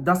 10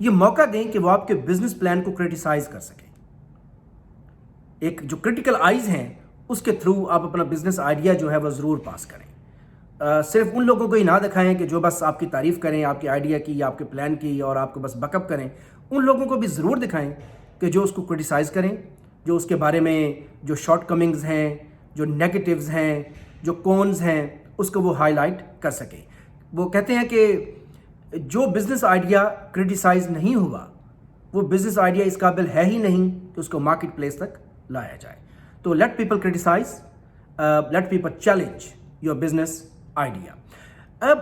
یہ موقع دیں کہ وہ آپ کے بزنس پلان کو کرٹیسائز کر سکیں. ایک جو کرٹیکل آئیز ہیں اس کے تھرو آپ اپنا بزنس آئیڈیا جو ہے وہ ضرور پاس کریں. صرف ان لوگوں کو ہی نہ دکھائیں کہ جو بس آپ کی تعریف کریں آپ کے آئیڈیا کی یا آپ کے پلان کی اور آپ کو بس بیک اپ کریں. ان لوگوں کو بھی ضرور دکھائیں کہ جو اس کو کرٹیسائز کریں, جو اس کے بارے میں جو شارٹ کمنگز ہیں, جو نیگیٹیوز ہیں, جو کونز ہیں, اس کو وہ ہائی لائٹ کر سکیں. وہ کہتے ہیں کہ جو بزنس آئیڈیا کرٹیسائز نہیں ہوا وہ بزنس آئیڈیا اس قابل ہے ہی نہیں کہ اس کو مارکیٹ پلیس تک لایا جائے. تو let people criticize, let people challenge your business idea. اب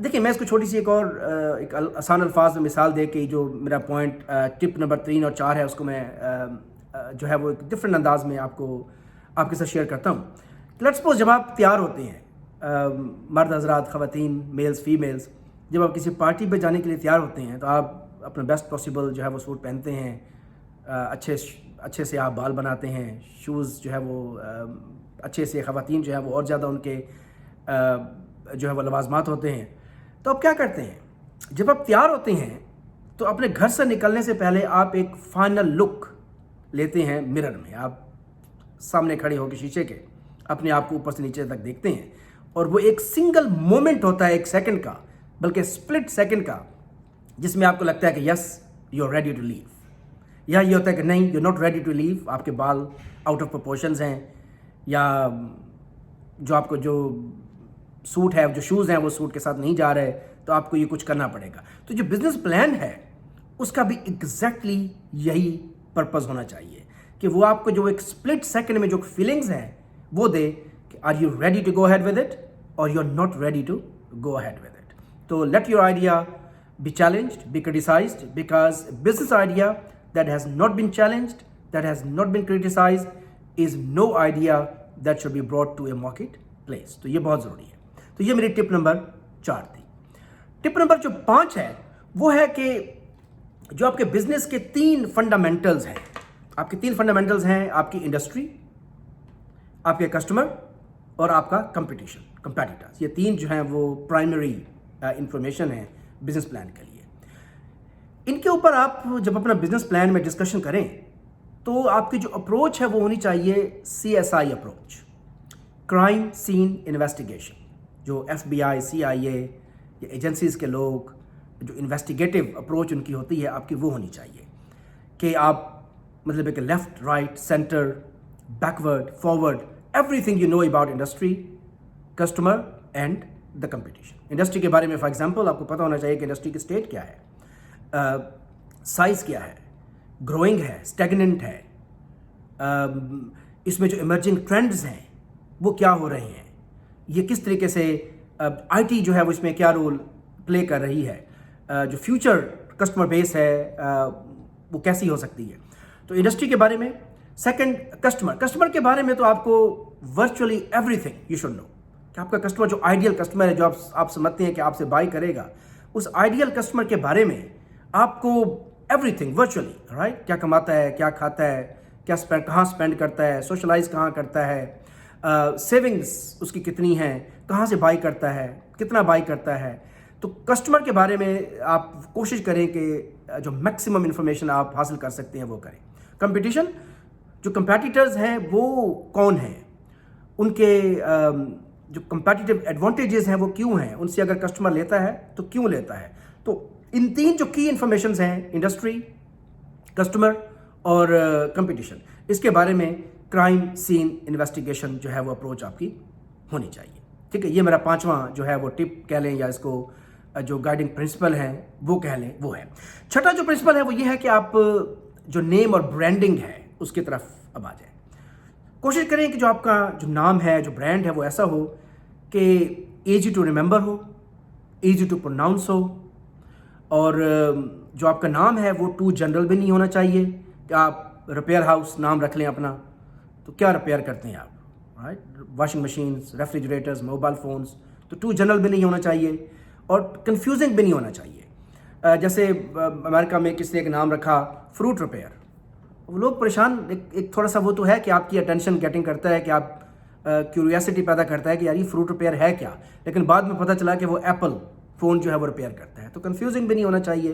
دیکھیں میں اس کو چھوٹی سی ایک آسان الفاظ میں مثال دے کے جو میرا پوائنٹ ٹپ نمبر 3 اور 4 ہے اس کو میں جو ہے وہ ایک ڈفرینٹ انداز میں آپ کے ساتھ شیئر کرتا ہوں. لیٹ سپوز جب آپ تیار ہوتے ہیں, مرد حضرات, خواتین, میلز, فیمیلز, جب آپ کسی پارٹی پہ جانے کے لیے تیار ہوتے ہیں تو آپ اپنا بیسٹ پاسبل جو ہے وہ سوٹ پہنتے ہیں, اچھے سے آپ بال بناتے ہیں, شوز جو ہے وہ اچھے سے, خواتین جو ہے وہ اور زیادہ ان کے جو ہے وہ لوازمات ہوتے ہیں. تو آپ کیا کرتے ہیں جب آپ تیار ہوتے ہیں تو اپنے گھر سے نکلنے سے پہلے آپ ایک فائنل لک لیتے ہیں مرر میں. آپ سامنے کھڑے ہو کے شیشے کے اپنے آپ کو اوپر سے نیچے تک دیکھتے ہیں اور وہ ایک سنگل مومنٹ ہوتا ہے, ایک سیکنڈ کا, بلکہ اسپلٹ سیکنڈ کا, جس میں آپ کو لگتا ہے کہ yes you are ready to leave, یا یہ ہوتا ہے کہ نہیں you not ready to leave, آپ کے بال آؤٹ آف پرپورشنز ہیں, یا جو آپ کو جو سوٹ ہے, جو شوز ہیں وہ سوٹ کے ساتھ نہیں جا رہے, تو آپ کو یہ کچھ کرنا پڑے گا. تو جو بزنس پلان ہے اس کا بھی ایگزیکٹلی یہی پرپز ہونا چاہیے کہ وہ آپ کو جو ایک اسپلٹ سیکنڈ میں جو فیلنگز ہیں وہ دے کہ are you ready to go ahead with it اور you are not ready to go ahead with it. تو let your idea be challenged, be criticized, because business idea that has not been challenged, that has not been criticized, is no idea that should be brought to a marketplace. تو یہ بہت ضروری ہے. تو یہ میری ٹپ number 4 تھی. ٹپ number جو 5 ہے وہ ہے کہ جو آپ کے بزنس کے 3 فنڈامنٹلز ہیں, آپ کے 3 فنڈامنٹلز ہیں, آپ کی انڈسٹری, آپ کے کسٹمر اور آپ کا کمپیٹیٹرز. یہ 3 جو ہیں وہ پرائمری انفارمیشن ہیں بزنس پلان کے لیے. ان کے اوپر آپ جب اپنا بزنس پلان میں ڈسکشن کریں تو آپ کی جو اپروچ ہے وہ ہونی چاہیے CSI approach, crime scene investigation. جو FBI, CIA یا ایجنسیز کے لوگ جو انویسٹیگیٹو اپروچ ان کی ہوتی ہے آپ کی وہ ہونی چاہیے کہ آپ مطلب ہے کہ left, right, center, backward, forward, everything you know about industry, customer and the competition. Industry کے بارے میں فار ایگزامپل آپ کو پتہ ہونا چاہیے کہ انڈسٹری کی اسٹیٹ کیا ہے, سائز کیا ہے, گروئنگ ہے, اسٹیگننٹ ہے, اس میں جو ایمرجنگ ٹرینڈز ہیں وہ کیا ہو رہے ہیں, یہ کس طریقے سے IT جو ہے وہ اس میں کیا رول پلے کر رہی ہے, جو فیوچر کسٹمر بیس ہے وہ کیسی ہو سکتی ہے. تو انڈسٹری کے بارے میں. سیکنڈ, کسٹمر کے بارے میں تو آپ کو virtually everything you should know کہ آپ کا کسٹمر جو آئیڈیل کسٹمر ہے, جو آپ سمجھتے ہیں کہ آپ سے بائی کرے گا, اس آئیڈیل کسٹمر کے بارے میں آپ کو ایوری تھنگ ورچولی, رائٹ, کیا کماتا ہے, کیا کھاتا ہے, کہاں اسپینڈ کرتا ہے, سوشلائز کہاں کرتا ہے, سیونگز اس کی کتنی ہیں, کہاں سے بائی کرتا ہے, کتنا بائی کرتا ہے. تو کسٹمر کے بارے میں آپ کوشش کریں کہ جو میکسیمم انفارمیشن آپ حاصل کر سکتے ہیں وہ کریں. کمپٹیشن, جو کمپیٹیٹرز ہیں وہ کون ہیں, ان کے جو کمپیٹیٹیو ایڈوانٹیجز ہیں وہ کیوں ہیں, ان سے اگر کسٹمر لیتا ہے تو کیوں لیتا ہے. تو ان 3 جو کی انفارمیشنز ہیں, انڈسٹری, کسٹمر اور کمپٹیشن, اس کے بارے میں کرائم سین انویسٹیگیشن جو ہے وہ اپروچ آپ کی ہونی چاہیے. ٹھیک ہے, یہ میرا 5واں جو ہے وہ ٹپ کہہ لیں یا اس کو جو گائیڈنگ پرنسپل ہیں وہ کہہ لیں وہ ہے. چھٹا جو پرنسپل ہے وہ یہ ہے کہ آپ جو نیم اور برانڈنگ ہے اس کی طرف اب آ جائیں. کوشش کریں کہ جو آپ کا جو نام ہے, جو برانڈ ہے وہ ایسا ہو کہ ایزی ٹو ریممبر ہو, ایزی ٹو پروناؤنس ہو, اور جو آپ کا نام ہے وہ ٹو جنرل بھی نہیں ہونا چاہیے کہ آپ ریپیئر ہاؤس نام رکھ لیں اپنا, تو کیا ریپیئر کرتے ہیں آپ, right, washing machines, refrigerators, mobile phones, تو ٹو جنرل بھی نہیں ہونا چاہیے اور کنفیوزنگ بھی نہیں ہونا چاہیے. جیسے امریکہ میں کس نے ایک نام رکھا فروٹ ریپیئر, وہ لوگ پریشان, ایک تھوڑا سا وہ تو ہے کہ آپ کی اٹینشن گیٹنگ کرتا ہے کہ آپ کیوریاسٹی پیدا کرتا ہے کہ یار یہ فروٹ ریپیئر ہے کیا, لیکن بعد میں پتہ چلا کہ وہ ایپل فون جو ہے وہ ریپیئر کرتا ہے. تو کنفیوزنگ بھی نہیں ہونا چاہیے.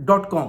.com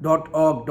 .org,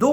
2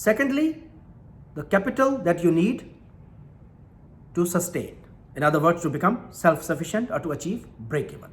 Secondly, the capital that you need to sustain. In other words, to become self-sufficient or to achieve break-even.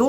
2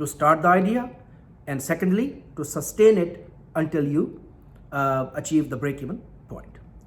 to start the idea and secondly to sustain it until you achieve the break-even point.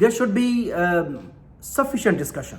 there should be sufficient discussion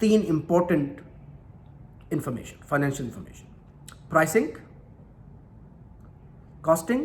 3 important information, financial information, pricing, costing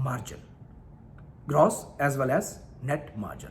margin, gross as well as net margin।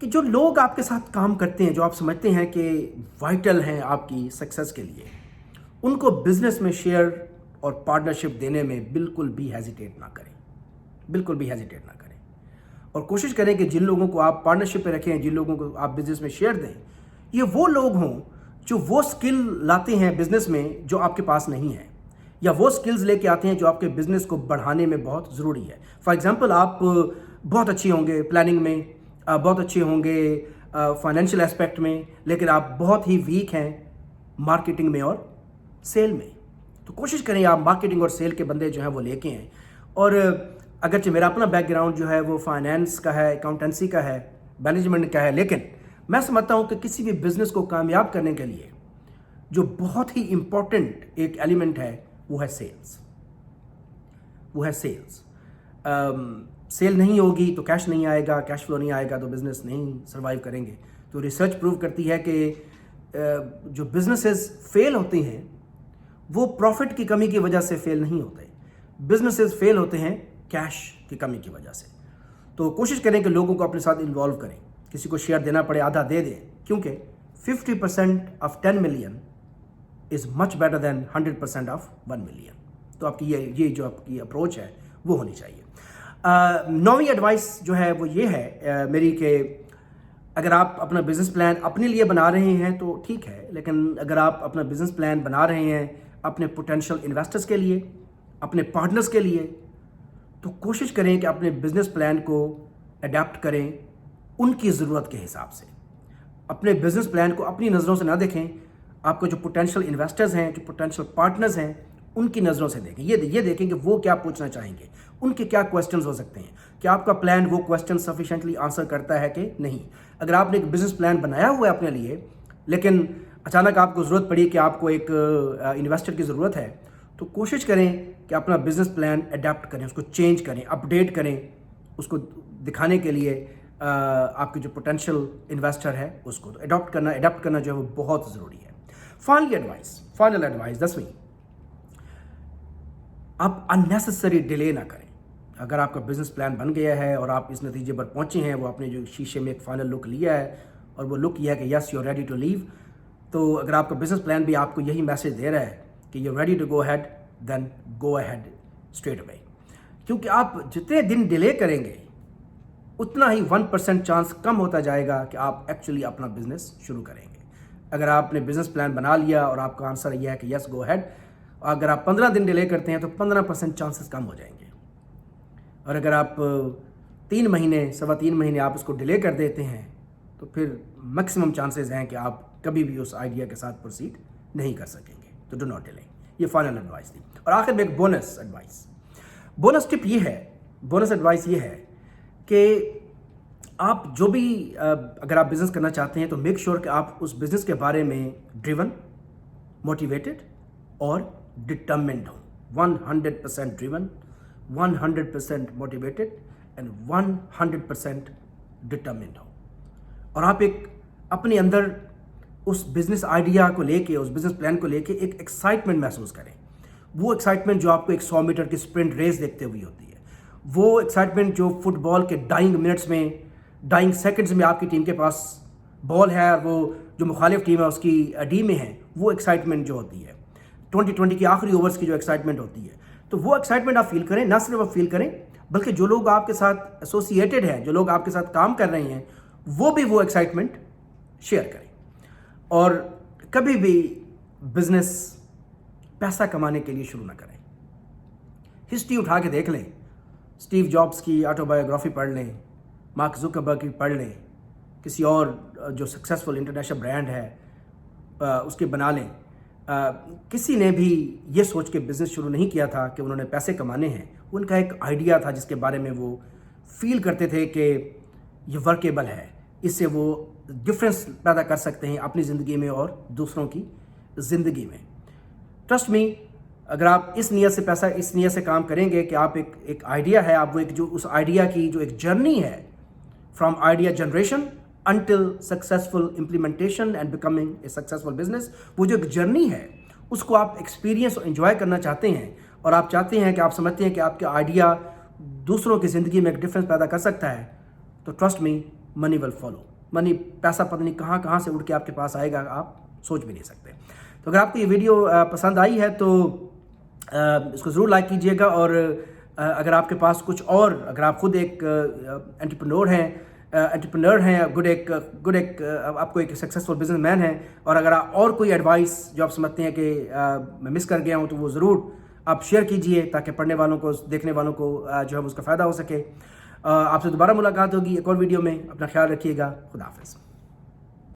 کہ جو لوگ آپ کے ساتھ کام کرتے ہیں, جو آپ سمجھتے ہیں کہ وائٹل ہیں آپ کی سکسیس کے لیے, ان کو بزنس میں شیئر اور پارٹنرشپ دینے میں بالکل بھی ہیزیٹیٹ نہ کریں, بالکل بھی ہیزیٹیٹ نہ کریں. اور کوشش کریں کہ جن لوگوں کو آپ پارٹنرشپ پہ رکھیں, جن لوگوں کو آپ بزنس میں شیئر دیں, یہ وہ لوگ ہوں جو وہ سکل لاتے ہیں بزنس میں جو آپ کے پاس نہیں ہے, یا وہ سکلز لے کے آتے ہیں جو آپ کے بزنس کو بڑھانے میں بہت ضروری ہے. فار ایگزامپل, آپ بہت اچھے ہوں گے پلاننگ میں, بہت اچھے ہوں گے فائنینشیل اسپیکٹ میں, لیکن آپ بہت ہی ویک ہیں مارکیٹنگ میں اور سیل میں. تو کوشش کریں آپ مارکیٹنگ اور سیل کے بندے جو ہیں وہ لے کے ہیں. اور اگرچہ میرا اپنا بیک گراؤنڈ جو ہے وہ فائنینس کا ہے, اکاؤنٹنسی کا ہے, مینجمنٹ کا ہے, لیکن میں سمجھتا ہوں کہ کسی بھی بزنس کو کامیاب کرنے کے لیے جو بہت ہی امپورٹنٹ ایک ایلیمنٹ ہے وہ ہے سیلز. وہ ہے سیلز. سیل نہیں ہوگی تو کیش نہیں آئے گا, کیش فلو نہیں آئے گا تو بزنس نہیں سروائیو کریں گے. تو ریسرچ پروو کرتی ہے کہ جو بزنسز فیل ہوتے ہیں وہ پروفٹ کی کمی کی وجہ سے فیل نہیں ہوتے, بزنسز فیل ہوتے ہیں کیش کی کمی کی وجہ سے. تو کوشش کریں کہ لوگوں کو اپنے ساتھ انوالو کریں, کسی کو شیئر دینا پڑے آدھا دے دیں, کیونکہ 50% of 10 million is much better than 100% of 1 million. تو آپ کی یہ جو آپ کی اپروچ ہے وہ ہونی چاہیے. 9ویں ایڈوائس جو ہے وہ یہ ہے میری کہ اگر آپ اپنا بزنس پلان اپنے لیے بنا رہے ہیں تو ٹھیک ہے, لیکن اگر آپ اپنا بزنس پلان بنا رہے ہیں اپنے پوٹینشیل انویسٹرز کے لیے, اپنے پارٹنرز کے لیے, تو کوشش کریں کہ اپنے بزنس پلان کو اڈیپٹ کریں ان کی ضرورت کے حساب سے. اپنے بزنس پلان کو اپنی نظروں سے نہ دیکھیں, آپ کو جو پوٹینشیل انویسٹرز ہیں, جو پوٹینشیل پارٹنرز ہیں, ان کی نظروں سے دیکھیں. یہ دیکھیں کہ وہ کیا پوچھنا چاہیں گے, ان کے کیا کویسچنز ہو سکتے ہیں, کہ آپ کا پلان وہ کویسچن سفیشینٹلی آنسر کرتا ہے کہ نہیں. اگر آپ نے ایک بزنس پلان بنایا ہوا ہے اپنے لیے, لیکن اچانک آپ کو ضرورت پڑی کہ آپ کو ایک انویسٹر کی ضرورت ہے, تو کوشش کریں کہ اپنا بزنس پلان اڈیپٹ کریں, اس کو چینج کریں, اپڈیٹ کریں, اس کو دکھانے کے لیے آپ کے جو پوٹینشیل انویسٹر ہے اس کو اڈاپٹ کرنا جو ہے وہ بہت ضروری ہے. فائنل ایڈوائس 10ویں, آپ اننیسیسری ڈیلے نہ کریں. اگر آپ کا بزنس پلان بن گیا ہے اور آپ اس نتیجے پر پہنچے ہیں, وہ آپ نے جو شیشے میں ایک فائنل لک لیا ہے اور وہ لک یہ ہے کہ yes you are ready to leave, تو اگر آپ کا بزنس پلان بھی آپ کو یہی میسج دے رہا ہے کہ you ready to go head, then go ahead straight away. کیونکہ آپ جتنے دن ڈیلے کریں گے اتنا ہی 1% چانس کم ہوتا جائے گا کہ آپ ایکچولی اپنا بزنس شروع کریں گے. اگر آپ نے بزنس پلان بنا لیا اور آپ کا آنسر یہ ہے کہ یس گو ہیڈ, اگر آپ 15 دن ڈیلے کرتے ہیں تو 15% چانسز کم ہو جائیں گے. اور اگر آپ 3 مہینے 3.25 مہینے آپ اس کو ڈیلے کر دیتے ہیں تو پھر میکسیمم چانسز ہیں کہ آپ کبھی بھی اس آئیڈیا کے ساتھ پروسیڈ نہیں کر سکیں گے. تو ڈو ناٹ ڈیلے. یہ فائنل ایڈوائس تھی. اور آخر میں ایک بونس ٹپ یہ ہے, بونس ایڈوائس یہ ہے کہ آپ جو بھی اگر آپ بزنس کرنا چاہتے ہیں تو میک شیور کہ آپ اس بزنس کے بارے میں ڈریون, موٹیویٹڈ اور ڈٹرمنڈ ہوں. 100% ڈریون, 100% موٹیویٹڈ اینڈ 100% ڈٹرمنڈ ہوں. اور آپ ایک اپنے اندر اس بزنس آئیڈیا کو لے کے, اس بزنس پلان کو لے کے ایک ایکسائٹمنٹ محسوس کریں. وہ ایکسائٹمنٹ جو آپ کو ایک 100 میٹر کی اسپرنٹ ریس دیکھتے ہوئی ہوتی ہے, وہ ایکسائٹمنٹ جو فٹ بال کے ڈائنگ سیکنڈز میں آپ کی ٹیم کے پاس بال ہے اور وہ جو مخالف ٹیم ہے اس کی ڈی میں ہے, وہ ایکسائٹمنٹ جو ہوتی ہے 2020 کی آخری اوورز کی جو ایکسائٹمنٹ ہوتی ہے, تو وہ ایکسائٹمنٹ آپ فیل کریں. نہ صرف آپ فیل کریں بلکہ جو لوگ آپ کے ساتھ ایسوسیٹڈ ہیں, جو لوگ آپ کے ساتھ کام کر رہے ہیں, وہ بھی وہ ایکسائٹمنٹ شیئر کریں. اور کبھی بھی بزنس پیسہ کمانے کے لیے شروع نہ کریں. ہسٹری اٹھا کے دیکھ لیں, اسٹیو جابس کی آٹو بایوگرافی پڑھ لیں, مارک زکربرگ کی پڑھ لیں, کسی اور جو سکسیزفل انٹرنیشنل برانڈ ہے اس کے بنا لیں. کسی نے بھی یہ سوچ کے بزنس شروع نہیں کیا تھا کہ انہوں نے پیسے کمانے ہیں. ان کا ایک آئیڈیا تھا جس کے بارے میں وہ فیل کرتے تھے کہ یہ ورکیبل ہے, اس سے وہ ڈفرینس پیدا کر سکتے ہیں اپنی زندگی میں اور دوسروں کی زندگی میں. ٹرسٹ می, اگر آپ اس نیت سے کام کریں گے کہ آپ ایک آئیڈیا ہے, آپ وہ ایک جو اس آئیڈیا کی جو ایک جرنی ہے from idea generation until successful implementation and becoming a successful business, وہ جو ایک جرنی ہے اس کو آپ ایکسپیرینس اور انجوائے کرنا چاہتے ہیں, اور آپ چاہتے ہیں کہ آپ سمجھتے ہیں کہ آپ کا آئیڈیا دوسروں کی زندگی میں ایک ڈفرینس پیدا کر سکتا ہے, تو trust me, money will follow. منی پیسہ پتہ نہیں کہاں کہاں سے اڑ کے آپ کے پاس آئے گا، آپ سوچ بھی نہیں سکتے. تو اگر آپ کو یہ ویڈیو پسند آئی ہے تو اس کو ضرور لائک کیجیے گا، اور اگر آپ کے پاس کچھ اور، اگر آپ خود ایک انٹرپرینور ہیں، گڈ ایک آپ کو ایک سکسیزفل بزنس مین ہیں، اور اگر آپ اور کوئی ایڈوائس جو آپ سمجھتے ہیں کہ میں مس کر گیا ہوں، تو وہ ضرور آپ شیئر کیجئے تاکہ پڑھنے والوں کو، دیکھنے والوں کو جو ہے اس کا فائدہ ہو سکے. آپ سے دوبارہ ملاقات ہوگی ایک اور ویڈیو میں. اپنا خیال رکھیے گا. خدا حافظ.